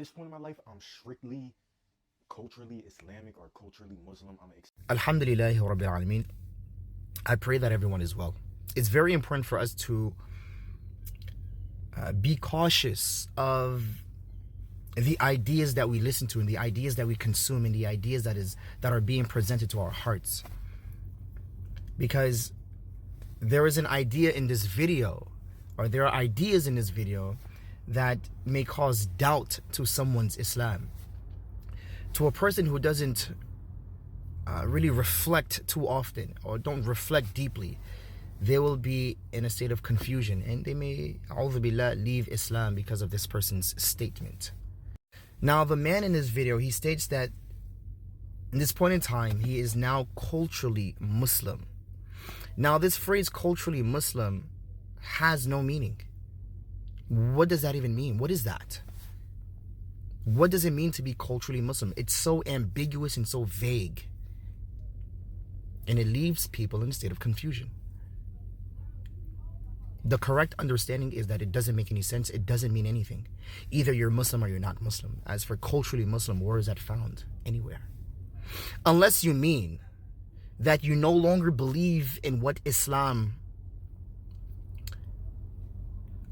this point in my life, I'm strictly culturally Islamic or culturally Muslim. Alhamdulillahi Rabbil Alameen. I pray that everyone is well. It's very important for us to be cautious of the ideas that we listen to and the ideas that we consume and the ideas that are being presented to our hearts. Because there is an idea in this video, or there are ideas in this video that may cause doubt to someone's Islam. To a person who doesn't really reflect too often or don't reflect deeply, they will be in a state of confusion and they may, a'udhu billah, leave Islam because of this person's statement. Now, the man in this video, he states that in this point in time, he is now culturally Muslim. Now, this phrase culturally Muslim has no meaning. What does that even mean? What is that? What does it mean to be culturally Muslim? It's so ambiguous and so vague. And it leaves people in a state of confusion. The correct understanding is that it doesn't make any sense. It doesn't mean anything. Either you're Muslim or you're not Muslim. As for culturally Muslim, where is that found? Anywhere. Unless you mean that you no longer believe in what Islam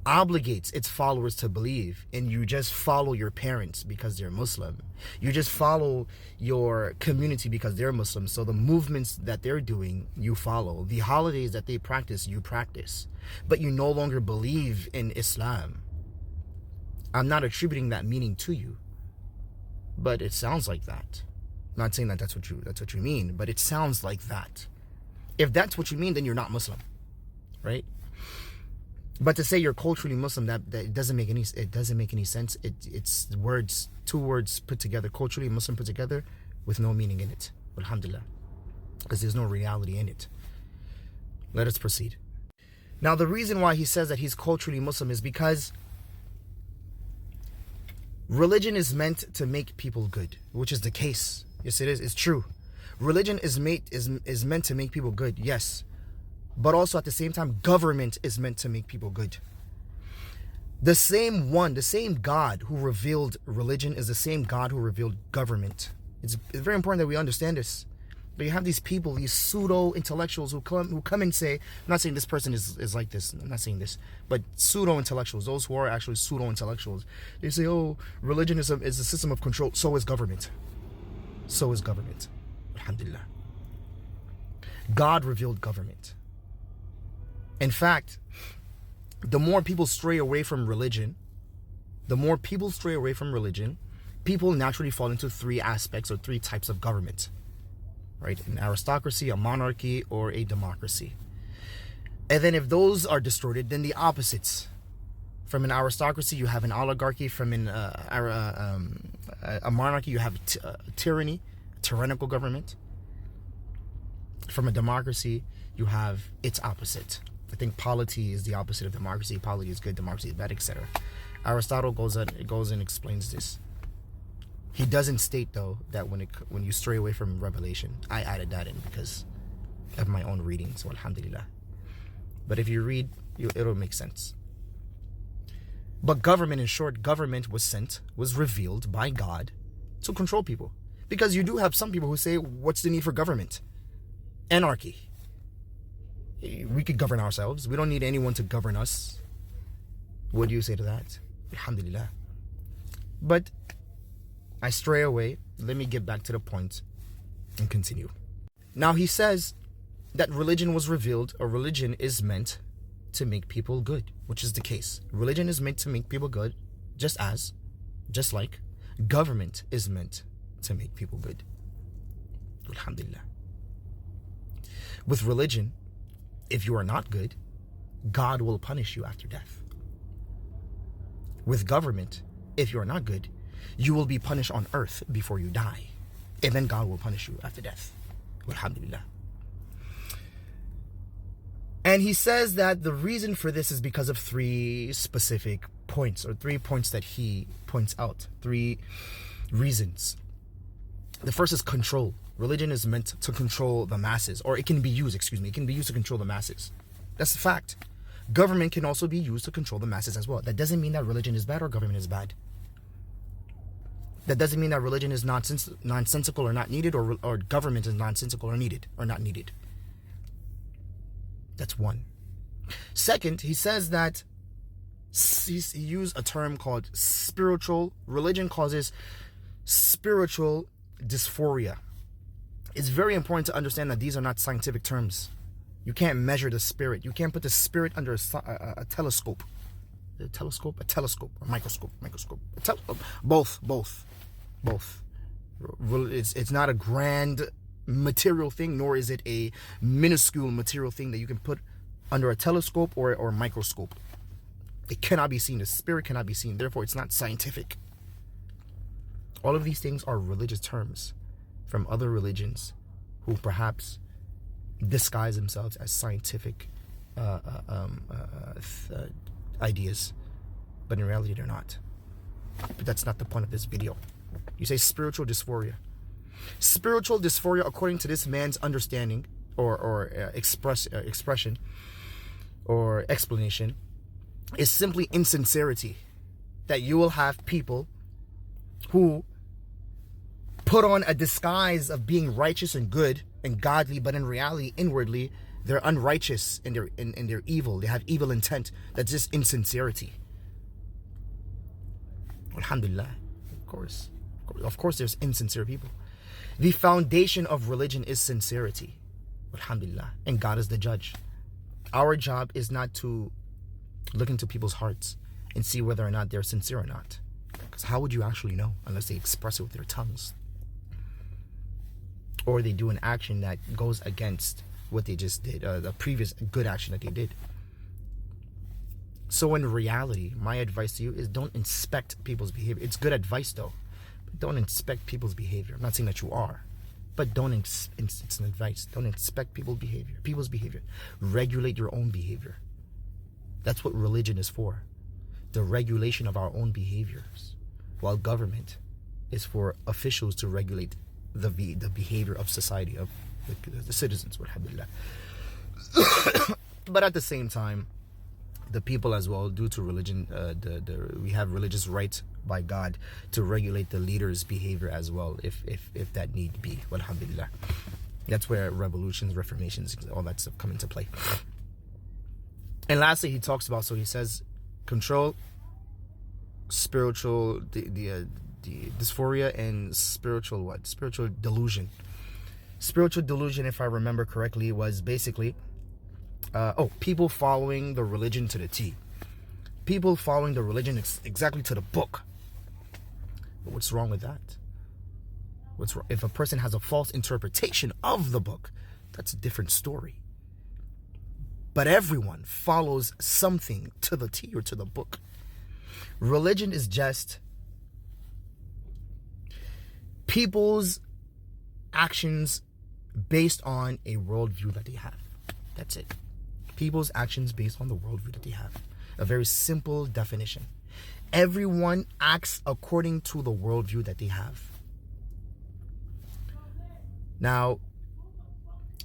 obligates its followers to believe, and you just follow your parents because they're Muslim. You just follow your community because they're Muslim. So the movements that they're doing, you follow. The holidays that they practice, you practice. But you no longer believe in Islam. I'm not attributing that meaning to you, but it sounds like that. I'm not saying that that's what you mean, but it sounds like that. If that's what you mean, then you're not Muslim, right? But to say you're culturally Muslim, that it doesn't make any sense. It's words, two words put together, culturally Muslim put together, with no meaning in it. Alhamdulillah, because there's no reality in it. Let us proceed. Now, the reason why he says that he's culturally Muslim is because religion is meant to make people good, which is the case. Yes, it is. It's true. Religion is meant to make people good. Yes. But also at the same time, government is meant to make people good. The same God who revealed religion is the same God who revealed government. It's very important that we understand this. But you have these people, these pseudo-intellectuals who come and say, I'm not saying this person is like this, I'm not saying this, but pseudo-intellectuals, those who are actually pseudo-intellectuals, they say, oh, religion is a system of control, so is government. So is government. Alhamdulillah. God revealed government. In fact, the more people stray away from religion, people naturally fall into three aspects or three types of government, right? An aristocracy, a monarchy, or a democracy. And then if those are distorted, then the opposites. From an aristocracy, you have an oligarchy. From a monarchy, you have tyranny, tyrannical government. From a democracy, you have its opposite. I think polity is the opposite of democracy. Polity is good, democracy is bad, etc. Aristotle goes and explains this. He doesn't state, though, that when you stray away from revelation, I added that in because of my own reading, so alhamdulillah. But if you read, it'll make sense. But government, in short, government was revealed by God to control people. Because you do have some people who say, what's the need for government? Anarchy. We could govern ourselves. We don't need anyone to govern us. What do you say to that? Alhamdulillah. But I stray away. Let me get back to the point and continue. Now, he says that religion was revealed, or religion is meant to make people good, which is the case. Religion is meant to make people good, just like government is meant to make people good. Alhamdulillah. With religion, if you are not good, God will punish you after death. With government, if you are not good, you will be punished on earth before you die. And then God will punish you after death. Alhamdulillah. And he says that the reason for this is because of three specific points, or 3 points that he points out. 3 reasons. The first is control. Religion is meant to control the masses, or it can be used to control the masses. That's a fact. Government can also be used to control the masses as well. That doesn't mean that religion is bad or government is bad. That doesn't mean that religion is nonsensical or not needed, or government is nonsensical or needed or not needed. That's one. Second, he says that he used a term called spiritual. Religion causes spiritual dysphoria. It's very important to understand that these are not scientific terms. You can't measure the spirit. You can't put the spirit under a telescope. A telescope, or microscope. Both. It's not a grand material thing, nor is it a minuscule material thing that you can put under a telescope or a microscope. It cannot be seen. The spirit cannot be seen. Therefore, it's not scientific. All of these things are religious terms from other religions who perhaps disguise themselves as scientific ideas, but in reality they're not. But that's not the point of this video. You say spiritual dysphoria. Spiritual dysphoria, according to this man's understanding or expression or explanation, is simply insincerity. That you will have people who put on a disguise of being righteous and good and godly, but in reality, inwardly, they're unrighteous and they're evil. They have evil intent. That's just insincerity. Alhamdulillah. Of course, there's insincere people. The foundation of religion is sincerity. Alhamdulillah. And God is the judge. Our job is not to look into people's hearts and see whether or not they're sincere or not. Because how would you actually know unless they express it with their tongues? Or they do an action that goes against what they just did, the previous good action that they did. So in reality, my advice to you is don't inspect people's behavior. It's good advice though, but don't inspect people's behavior. I'm not saying that you are, but don't, it's an advice. Don't inspect people's behavior. Regulate your own behavior. That's what religion is for. The regulation of our own behaviors. While government is for officials to regulate the behavior of society, of the citizens, alhamdulillah. But at the same time, the people as well, due to religion, we have religious right by God to regulate the leader's behavior as well, if that need be, alhamdulillah. That's where revolutions, reformations, all that stuff come into play. And lastly, he talks about, so he says, control, spiritual, the dysphoria, and spiritual what? Spiritual delusion. Spiritual delusion, if I remember correctly, was basically, people following the religion to the T. People following the religion exactly to the book. But what's wrong with that? What's wrong? If a person has a false interpretation of the book, that's a different story. But everyone follows something to the T or to the book. Religion is just people's actions based on a worldview that they have. That's it. People's actions based on the worldview that they have. A very simple definition. Everyone acts according to the worldview that they have. Now,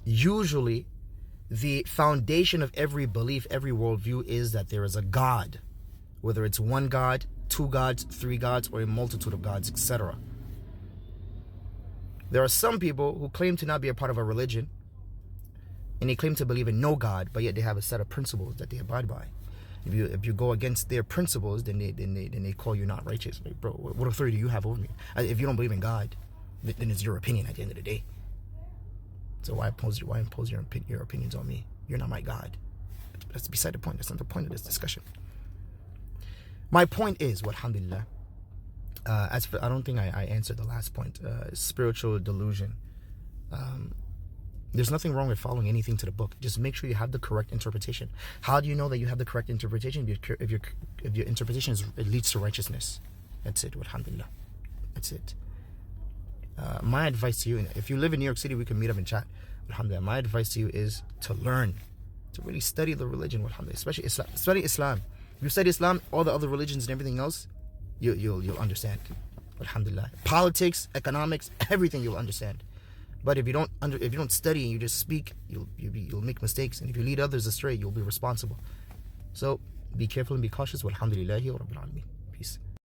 usually, the foundation of every belief, every worldview is that there is a God. Whether it's one God, two gods, three gods, or a multitude of gods, etc. There are some people who claim to not be a part of a religion, and they claim to believe in no God, but yet they have a set of principles that they abide by. If you go against their principles, then they call you not righteous. Like, bro, what authority do you have over me? If you don't believe in God, then it's your opinion at the end of the day. So why impose your opinions on me? You're not my God. That's beside the point. That's not the point of this discussion. My point is, alhamdulillah, I don't think I answered the last point. Spiritual delusion. There's nothing wrong with following anything to the book. Just make sure you have the correct interpretation. How do you know that you have the correct interpretation? If your interpretation it leads to righteousness. That's it. Alhamdulillah. That's it. My advice to you, if you live in New York City, we can meet up and chat. Alhamdulillah. My advice to you is to learn, to really study the religion. Alhamdulillah. Especially Islam. Study Islam. If you study Islam, all the other religions and everything else, you'll understand. Alhamdulillah. Politics, economics, everything you'll understand. But if you don't study and you just speak, you'll make mistakes, and if you lead others astray, you'll be responsible. So be careful and be cautious. Walhamdulillahi wa rabbil alameen. Peace.